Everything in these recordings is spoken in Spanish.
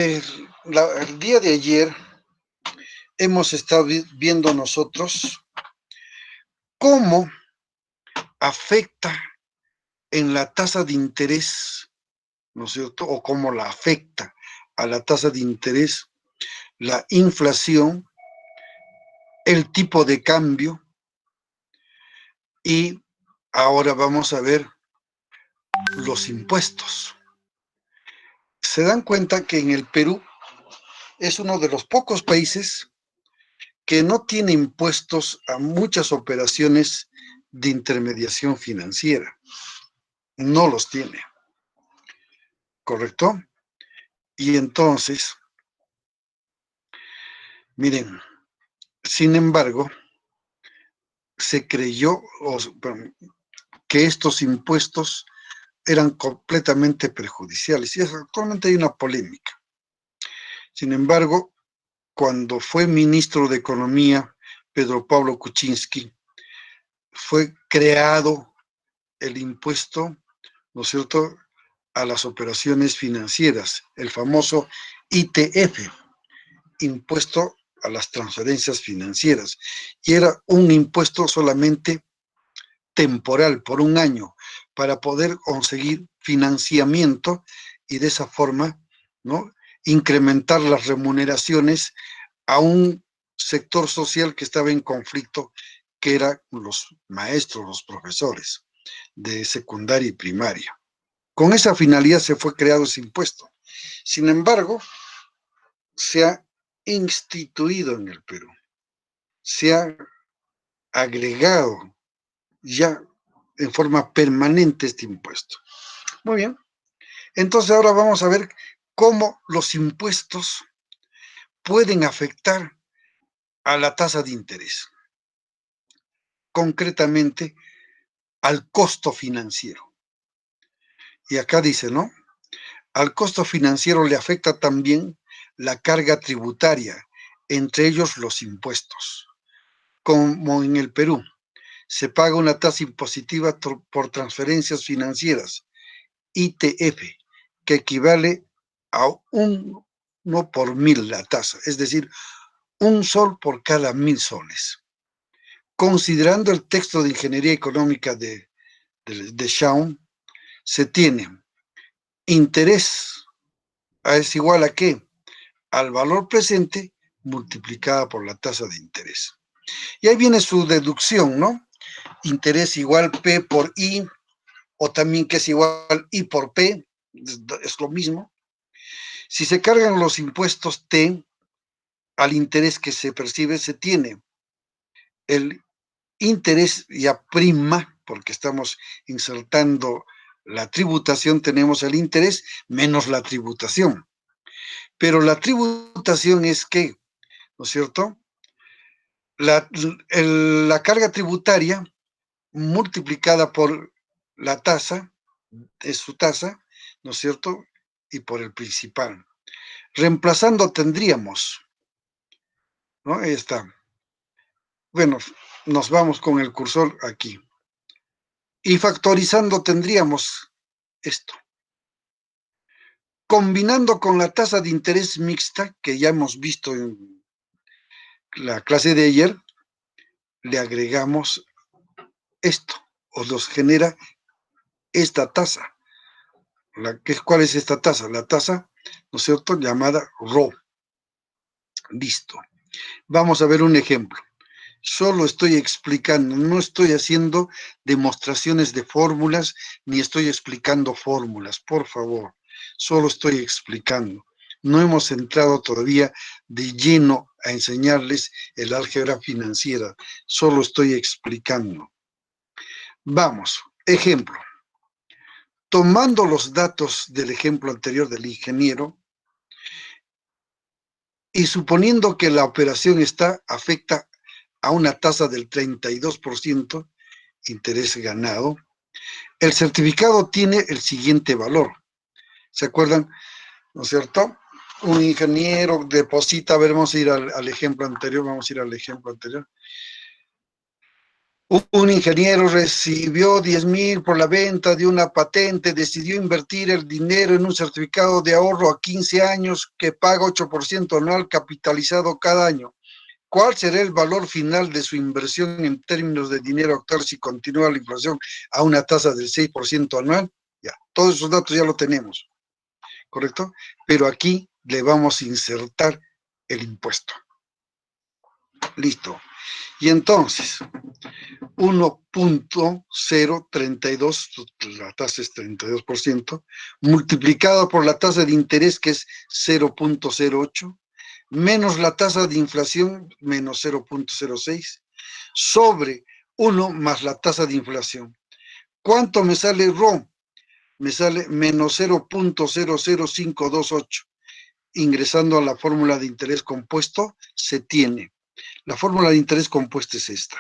El día de ayer hemos estado viendo nosotros cómo afecta en la tasa de interés, ¿no es cierto? O cómo la afecta a la tasa de interés la inflación, el tipo de cambio, y ahora vamos a ver los impuestos. Se dan cuenta que en el Perú es uno de los pocos países que no tiene impuestos a muchas operaciones de intermediación financiera. No los tiene, ¿correcto? Y entonces, miren, sin embargo, se creyó que estos impuestos eran completamente perjudiciales y actualmente hay una polémica. Sin embargo, cuando fue ministro de Economía Pedro Pablo Kuczynski, fue creado el impuesto, ¿no es cierto?, a las operaciones financieras, el famoso ITF, impuesto a las transferencias financieras, y era un impuesto solamente temporal, por un año, para poder conseguir financiamiento y de esa forma, ¿no?, incrementar las remuneraciones a un sector social que estaba en conflicto, que eran los maestros, los profesores de secundaria y primaria. Con esa finalidad se fue creado ese impuesto. Sin embargo, se ha instituido en el Perú, se ha agregado ya en forma permanente este impuesto. Muy bien, entonces ahora vamos a ver cómo los impuestos pueden afectar a la tasa de interés, concretamente al costo financiero. Y acá dice, ¿no? Al costo financiero le afecta también la carga tributaria, entre ellos los impuestos. Como en el Perú, se paga una tasa impositiva por transferencias financieras, ITF, que equivale a 1 por 1000 la tasa, es decir, 1 sol por cada 1000 soles. Considerando el texto de Ingeniería Económica de Shaun, se tiene interés es igual a ¿qué? Al valor presente multiplicada por la tasa de interés. Y ahí viene su deducción, ¿no? Interés igual P por I, o también que es igual I por P, es lo mismo. Si se cargan los impuestos T al interés que se percibe, se tiene el interés ya prima, porque estamos insertando la tributación, tenemos el interés menos la tributación. Pero la tributación es ¿qué? ¿No es cierto? La carga tributaria multiplicada por la tasa, es su tasa, ¿no es cierto?, y por el principal. Reemplazando tendríamos, ¿no? Ahí está. Bueno, nos vamos con el cursor aquí. Y factorizando tendríamos esto. Combinando con la tasa de interés mixta, que ya hemos visto en la clase de ayer, le agregamos esto, o nos genera esta tasa. ¿Cuál es esta tasa? La tasa, ¿no es cierto?, llamada Rho. Listo. Vamos a ver un ejemplo. Solo estoy explicando, no estoy haciendo demostraciones de fórmulas, ni estoy explicando fórmulas, por favor. Solo estoy explicando. No hemos entrado todavía de lleno a enseñarles el álgebra financiera. Solo estoy explicando. Vamos, ejemplo. Tomando los datos del ejemplo anterior del ingeniero y suponiendo que la operación afecta a una tasa del 32%, interés ganado, el certificado tiene el siguiente valor. ¿Se acuerdan? ¿No es cierto? Un ingeniero deposita, a ver, vamos a ir al ejemplo anterior, Un ingeniero recibió 10,000 por la venta de una patente, decidió invertir el dinero en un certificado de ahorro a 15 años que paga 8% anual capitalizado cada año. ¿Cuál será el valor final de su inversión en términos de dinero actual si continúa la inflación a una tasa del 6% anual? Ya, todos esos datos ya lo tenemos, ¿correcto? Pero aquí le vamos a insertar el impuesto. Listo. Y entonces, 1.032, la tasa es 32%, multiplicado por la tasa de interés que es 0.08, menos la tasa de inflación, menos 0.06, sobre 1 más la tasa de inflación. ¿Cuánto me sale RO? Me sale menos 0.00528. Ingresando a la fórmula de interés compuesto, se tiene. La fórmula de interés compuesto es esta.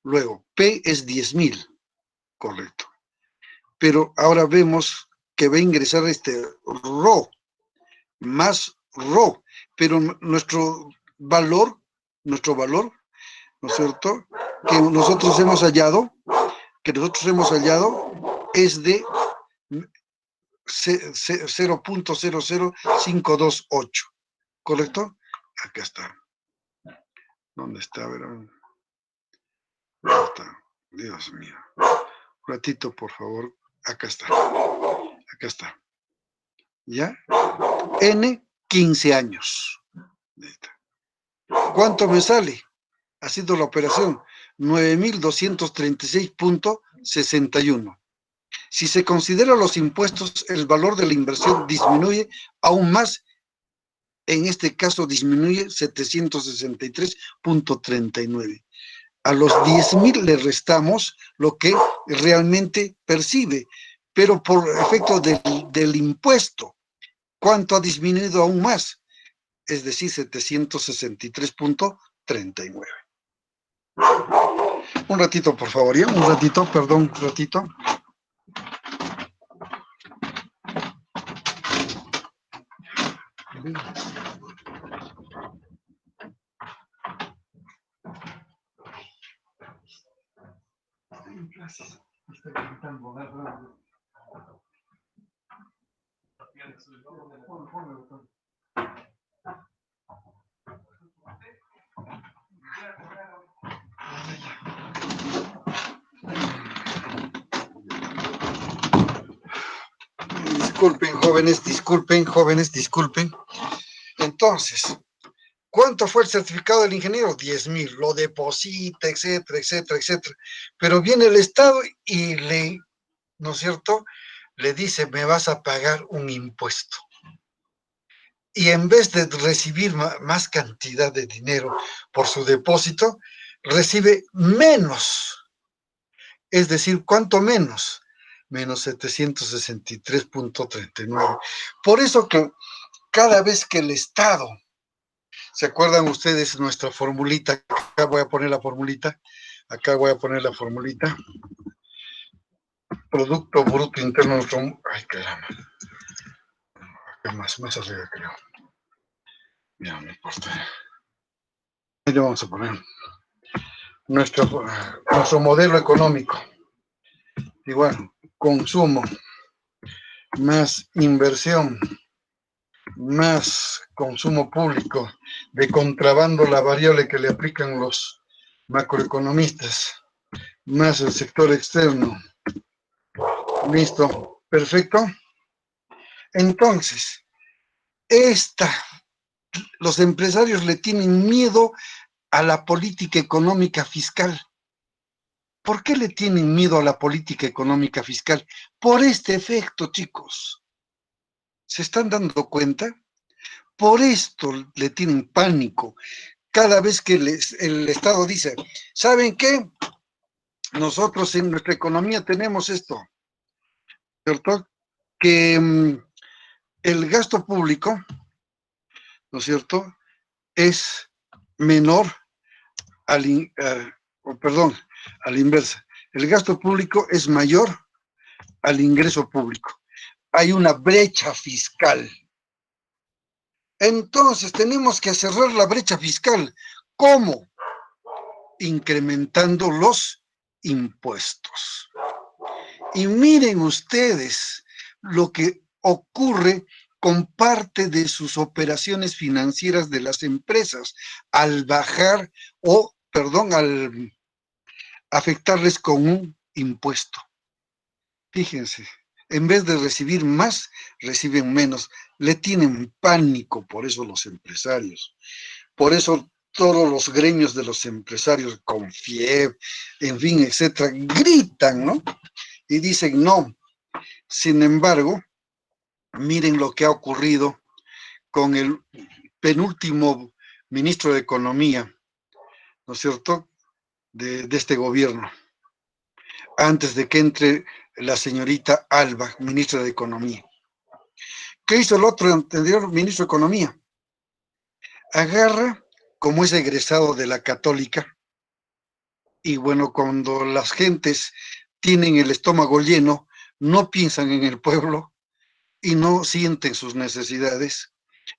Luego, P es 10,000, correcto. Pero ahora vemos que va a ingresar este RO, más RO, pero nuestro valor, ¿no es cierto?, que nosotros hemos hallado, es de 0.00528, ¿correcto? Acá está. ¿Dónde está? A ver, ¿dónde está? Dios mío. Un ratito, por favor. Acá está. Acá está. ¿Ya? N, 15 años. ¿Cuánto me sale? Ha sido la operación 9,236.61. Si se consideran los impuestos, el valor de la inversión disminuye aún más. En este caso disminuye 763.39. A los 10,000 le restamos lo que realmente percibe, pero por efecto del impuesto, ¿cuánto ha disminuido aún más? Es decir, 763.39. Un ratito, por favor, ¿ya? Un ratito, perdón, un ratito. Disculpen, jóvenes, disculpen. Entonces, ¿cuánto fue el certificado del ingeniero? 10,000, lo deposita, etcétera, etcétera, etcétera. Pero viene el Estado y le, ¿no es cierto?, le dice, me vas a pagar un impuesto. Y en vez de recibir más cantidad de dinero por su depósito, recibe menos. Es decir, ¿cuánto menos? Menos 763.39. Por eso que cada vez que el Estado, ¿se acuerdan ustedes nuestra formulita? Acá voy a poner la formulita. Producto Bruto Interno. Ay, caramba. Más arriba, creo. Ya, no importa. Ahí le vamos a poner nuestro modelo económico. Igual, consumo más inversión más consumo público, de contrabando la variable que le aplican los macroeconomistas, más el sector externo. Listo, perfecto. Entonces, los empresarios le tienen miedo a la política económica fiscal. ¿Por qué le tienen miedo a la política económica fiscal? Por este efecto, chicos. ¿Se están dando cuenta? Por esto le tienen pánico. Cada vez que el Estado dice, ¿saben qué? Nosotros en nuestra economía tenemos esto, ¿cierto? Que el gasto público, ¿no es cierto?, es menor a la inversa. El gasto público es mayor al ingreso público. Hay una brecha fiscal. Entonces tenemos que cerrar la brecha fiscal. ¿Cómo? incrementando los impuestos. Y miren ustedes lo que ocurre con parte de sus operaciones financieras de las empresas al bajar al afectarles con un impuesto. Fíjense, en vez de recibir más, reciben menos. Le tienen pánico por eso los empresarios. Por eso todos los gremios de los empresarios, con FIEB, en fin, etcétera, gritan, ¿no? Y dicen no. Sin embargo, miren lo que ha ocurrido con el penúltimo ministro de Economía, ¿no es cierto?, de este gobierno, antes de que entre la señorita Alba, ministra de Economía. ¿Qué hizo el otro anterior ministro de Economía? Agarra, como es egresado de la Católica, y bueno, cuando las gentes tienen el estómago lleno, no piensan en el pueblo y no sienten sus necesidades.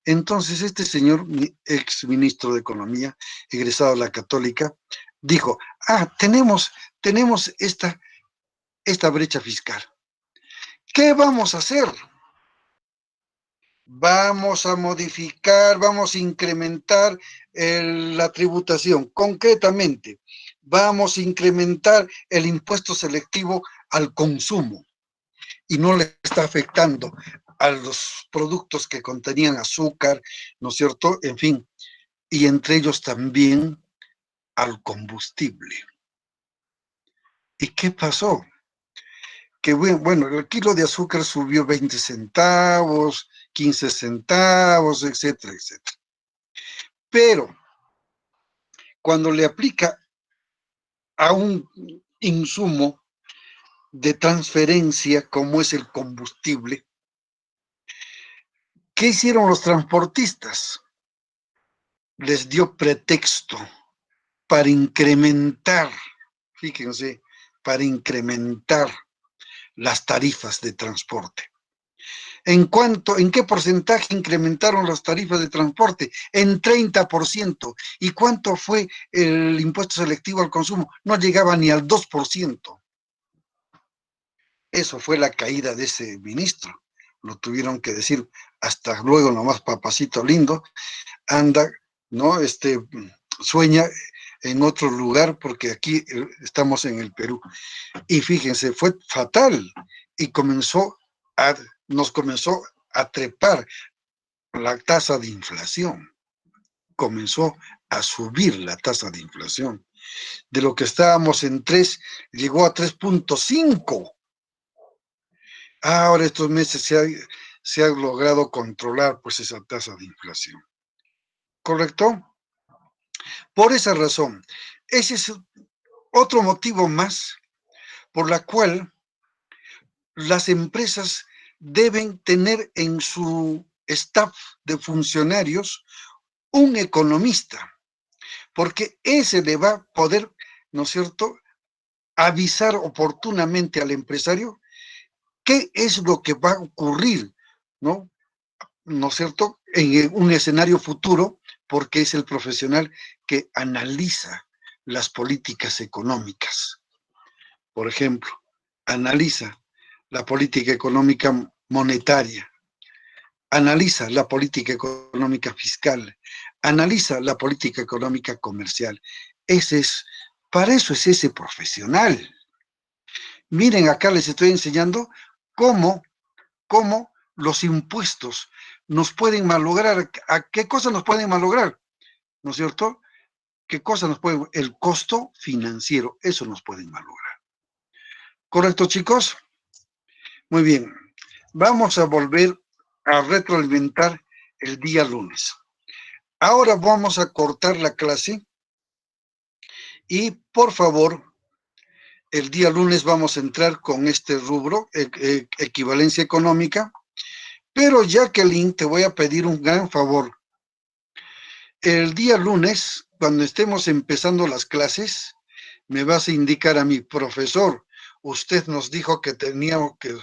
Entonces, este señor, ex ministro de Economía, egresado de la Católica, dijo, tenemos esta brecha fiscal. ¿Qué vamos a hacer? Vamos a modificar, vamos a incrementar la tributación. Concretamente, vamos a incrementar el impuesto selectivo al consumo y no le está afectando a los productos que contenían azúcar, ¿no es cierto? En fin, y entre ellos también al combustible. ¿Y qué pasó? Que bueno, el kilo de azúcar subió 20 centavos, 15 centavos, etcétera, etcétera. Pero cuando le aplica a un insumo de transferencia como es el combustible, ¿qué hicieron los transportistas? Les dio pretexto para incrementar, fíjense, para incrementar las tarifas de transporte. ¿En qué porcentaje incrementaron las tarifas de transporte? En 30%. ¿Y cuánto fue el impuesto selectivo al consumo? No llegaba ni al 2%. Eso fue la caída de ese ministro. Lo tuvieron que decir, hasta luego nomás, papacito lindo, anda, ¿no? Sueña en otro lugar porque aquí estamos en el Perú. Y fíjense, fue fatal y nos comenzó a trepar la tasa de inflación. Comenzó a subir la tasa de inflación. De lo que estábamos en 3, llegó a 3.5. Ahora estos meses se ha logrado controlar pues esa tasa de inflación. ¿Correcto? Por esa razón, ese es otro motivo más por la cual las empresas deben tener en su staff de funcionarios un economista, porque ese le va a poder, ¿no es cierto?, avisar oportunamente al empresario qué es lo que va a ocurrir, ¿no? ¿No es cierto?, en un escenario futuro, porque es el profesional que analiza las políticas económicas. Por ejemplo, analiza la política económica monetaria, analiza la política económica fiscal, analiza la política económica comercial. Para eso es ese profesional. Miren, acá les estoy enseñando cómo los impuestos nos pueden malograr. ¿A qué cosas nos pueden malograr? ¿No es cierto? ¿Qué cosa nos puede? El costo financiero, eso nos puede malograr. ¿Correcto, chicos? Muy bien. Vamos a volver a retroalimentar el día lunes. Ahora vamos a cortar la clase y, por favor, el día lunes vamos a entrar con este rubro, equivalencia económica, pero Jacqueline, te voy a pedir un gran favor. El día lunes, cuando estemos empezando las clases, me vas a indicar a mi profesor, usted nos dijo que teníamos que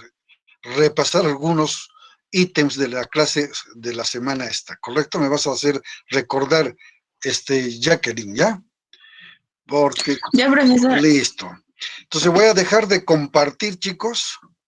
repasar algunos ítems de la clase de la semana esta, ¿correcto? Me vas a hacer recordar, Jacqueline, ¿ya? porque Ya, profesor. listo. Entonces voy a dejar de compartir, chicos.